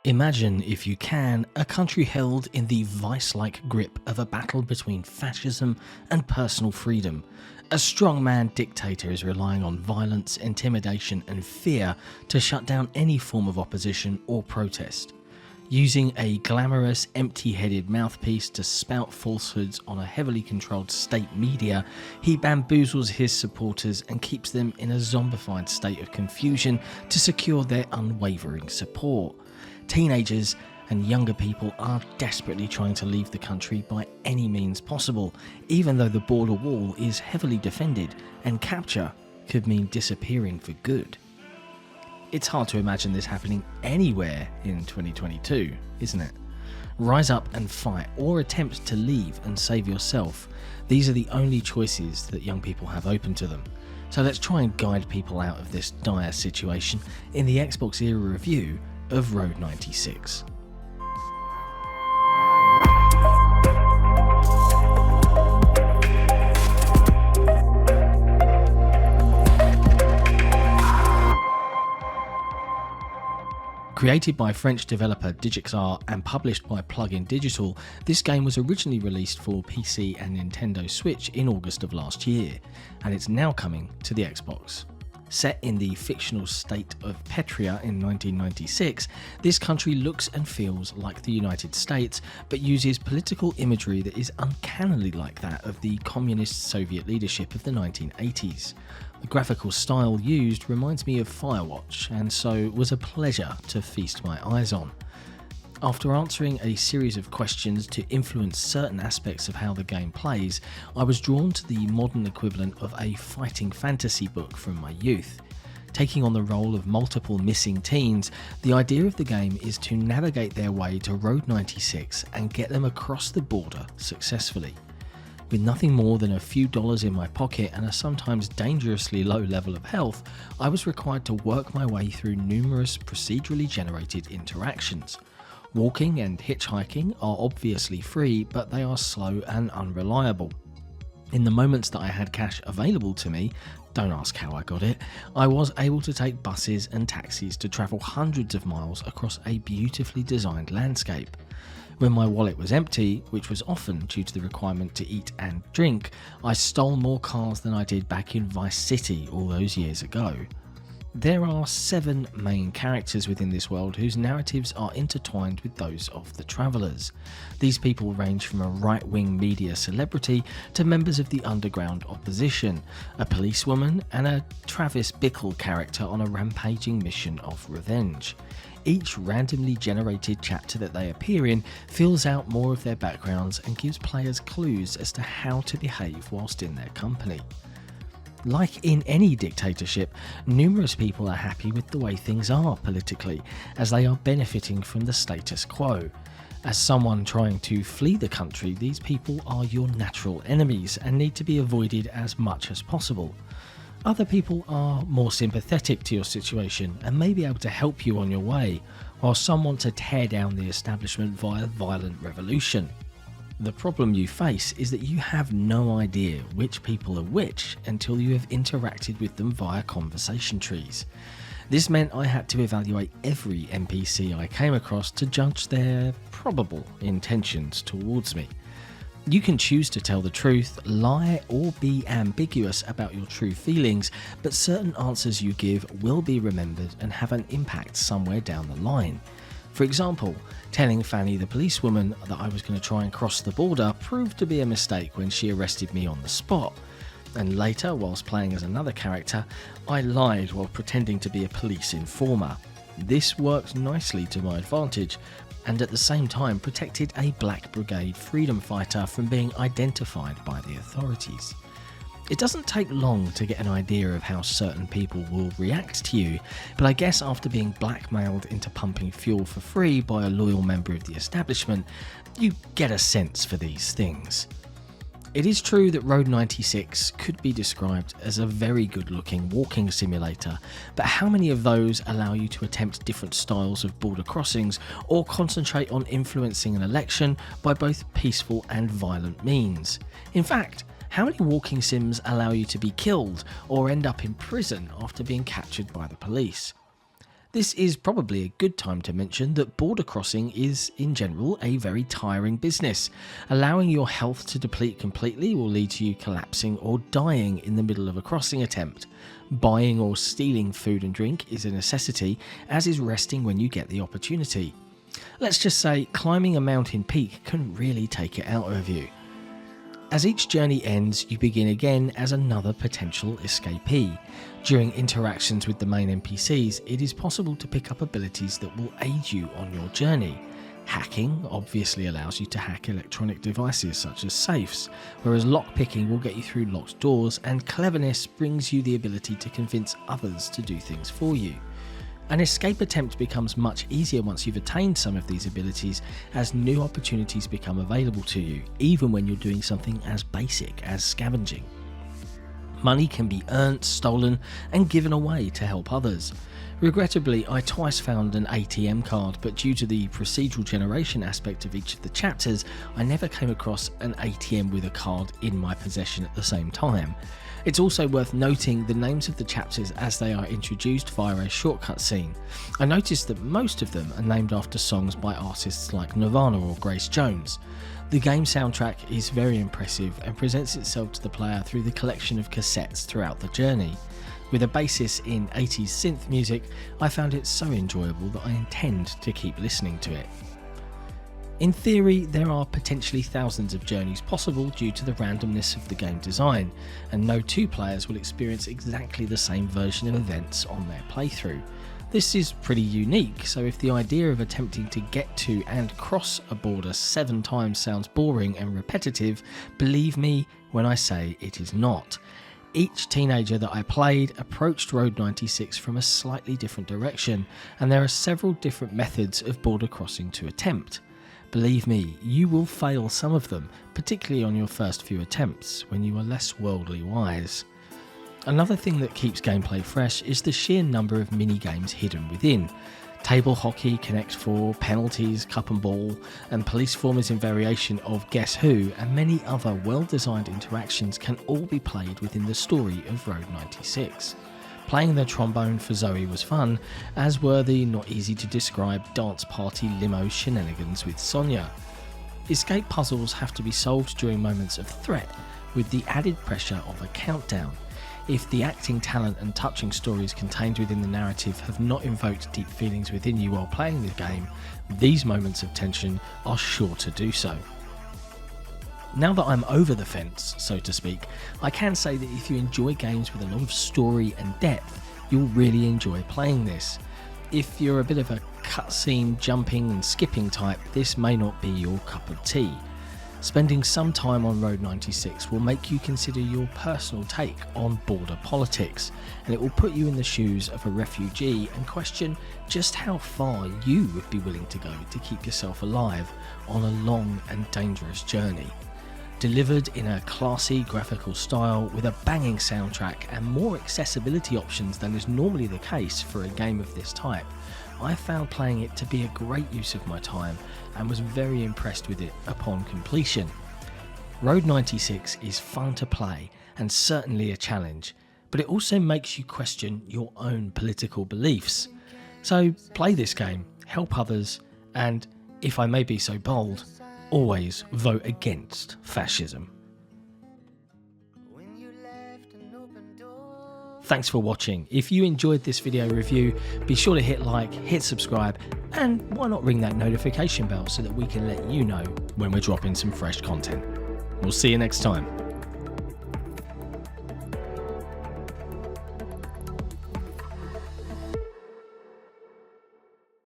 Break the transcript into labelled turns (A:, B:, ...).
A: Imagine, if you can, a country held in the vice-like grip of a battle between fascism and personal freedom. A strongman dictator is relying on violence, intimidation and fear to shut down any form of opposition or protest. Using a glamorous, empty-headed mouthpiece to spout falsehoods on a heavily controlled state media, he bamboozles his supporters and keeps them in a zombified state of confusion to secure their unwavering support. Teenagers and younger people are desperately trying to leave the country by any means possible, even though the border wall is heavily defended and capture could mean disappearing for good. It's hard to imagine this happening anywhere in 2022, isn't it? Rise up and fight, or attempt to leave and save yourself. These are the only choices that young people have open to them. So let's try and guide people out of this dire situation in the XboxEra review of Road 96. Created by French developer XboxEra and published by Plug-in Digital, this game was originally released for PC and Nintendo Switch in August of last year, and it's now coming to the Xbox. Set in the fictional state of Petria in 1996, this country looks and feels like the United States, but uses political imagery that is uncannily like that of the communist Soviet leadership of the 1980s. The graphical style used reminds me of Firewatch, and so was a pleasure to feast my eyes on. After answering a series of questions to influence certain aspects of how the game plays, I was drawn to the modern equivalent of a fighting fantasy book from my youth. Taking on the role of multiple missing teens, the idea of the game is to navigate their way to Road 96 and get them across the border successfully. With nothing more than a few dollars in my pocket and a sometimes dangerously low level of health, I was required to work my way through numerous procedurally generated interactions. Walking and hitchhiking are obviously free, but they are slow and unreliable. In the moments that I had cash available to me, don't ask how I got it, I was able to take buses and taxis to travel hundreds of miles across a beautifully designed landscape. When my wallet was empty, which was often due to the requirement to eat and drink, I stole more cars than I did back in Vice City all those years ago. There are 7 main characters within this world whose narratives are intertwined with those of the travellers. These people range from a right-wing media celebrity to members of the underground opposition, a policewoman and a Travis Bickle character on a rampaging mission of revenge. Each randomly generated chapter that they appear in fills out more of their backgrounds and gives players clues as to how to behave whilst in their company. Like in any dictatorship, numerous people are happy with the way things are politically, as they are benefiting from the status quo. As someone trying to flee the country, these people are your natural enemies and need to be avoided as much as possible. Other people are more sympathetic to your situation and may be able to help you on your way, while some want to tear down the establishment via violent revolution. The problem you face is that you have no idea which people are which until you have interacted with them via conversation trees. This meant I had to evaluate every NPC I came across to judge their probable intentions towards me. You can choose to tell the truth, lie, or be ambiguous about your true feelings, but certain answers you give will be remembered and have an impact somewhere down the line. For example, telling Fanny the policewoman that I was going to try and cross the border proved to be a mistake when she arrested me on the spot. And later, whilst playing as another character, I lied while pretending to be a police informer. This worked nicely to my advantage, and at the same time protected a Black Brigade freedom fighter from being identified by the authorities. It doesn't take long to get an idea of how certain people will react to you, but I guess after being blackmailed into pumping fuel for free by a loyal member of the establishment, you get a sense for these things. It is true that Road 96 could be described as a very good looking walking simulator, but how many of those allow you to attempt different styles of border crossings or concentrate on influencing an election by both peaceful and violent means? In fact, how many walking sims allow you to be killed or end up in prison after being captured by the police? This is probably a good time to mention that border crossing is, in general, a very tiring business. Allowing your health to deplete completely will lead to you collapsing or dying in the middle of a crossing attempt. Buying or stealing food and drink is a necessity, as is resting when you get the opportunity. Let's just say climbing a mountain peak can really take it out of you. As each journey ends, you begin again as another potential escapee. During interactions with the main NPCs, it is possible to pick up abilities that will aid you on your journey. Hacking obviously allows you to hack electronic devices such as safes, whereas lockpicking will get you through locked doors, and cleverness brings you the ability to convince others to do things for you. An escape attempt becomes much easier once you've attained some of these abilities, as new opportunities become available to you, even when you're doing something as basic as scavenging. Money can be earned, stolen, and given away to help others. Regrettably, I twice found an ATM card, but due to the procedural generation aspect of each of the chapters, I never came across an ATM with a card in my possession at the same time. It's also worth noting the names of the chapters as they are introduced via a shortcut scene. I noticed that most of them are named after songs by artists like Nirvana or Grace Jones. The game soundtrack is very impressive and presents itself to the player through the collection of cassettes throughout the journey. With a basis in 80s synth music, I found it so enjoyable that I intend to keep listening to it. In theory, there are potentially thousands of journeys possible due to the randomness of the game design, and no two players will experience exactly the same version of events on their playthrough. This is pretty unique, so if the idea of attempting to get to and cross a border 7 times sounds boring and repetitive, believe me when I say it is not. Each teenager that I played approached Road 96 from a slightly different direction, and there are several different methods of border crossing to attempt. Believe me, you will fail some of them, particularly on your first few attempts, when you are less worldly wise. Another thing that keeps gameplay fresh is the sheer number of mini-games hidden within. Table hockey, Connect 4, penalties, cup and ball, and police formers in variation of Guess Who, and many other well-designed interactions can all be played within the story of Road 96. Playing the trombone for Zoe was fun, as were the not easy to describe dance party limo shenanigans with Sonia. Escape puzzles have to be solved during moments of threat, with the added pressure of a countdown. If the acting talent and touching stories contained within the narrative have not invoked deep feelings within you while playing the game, these moments of tension are sure to do so. Now that I'm over the fence, so to speak, I can say that if you enjoy games with a lot of story and depth, you'll really enjoy playing this. If you're a bit of a cutscene, jumping and skipping type, this may not be your cup of tea. Spending some time on Road 96 will make you consider your personal take on border politics, and it will put you in the shoes of a refugee and question just how far you would be willing to go to keep yourself alive on a long and dangerous journey. Delivered in a classy graphical style with a banging soundtrack and more accessibility options than is normally the case for a game of this type, I found playing it to be a great use of my time and was very impressed with it upon completion. Road 96 is fun to play and certainly a challenge, but it also makes you question your own political beliefs. So play this game, help others, and, if I may be so bold, always vote against fascism. Thanks for watching. If you enjoyed this video review, be sure to hit like, hit subscribe, and why not ring that notification bell so that we can let you know when we're dropping some fresh content. We'll see you next time.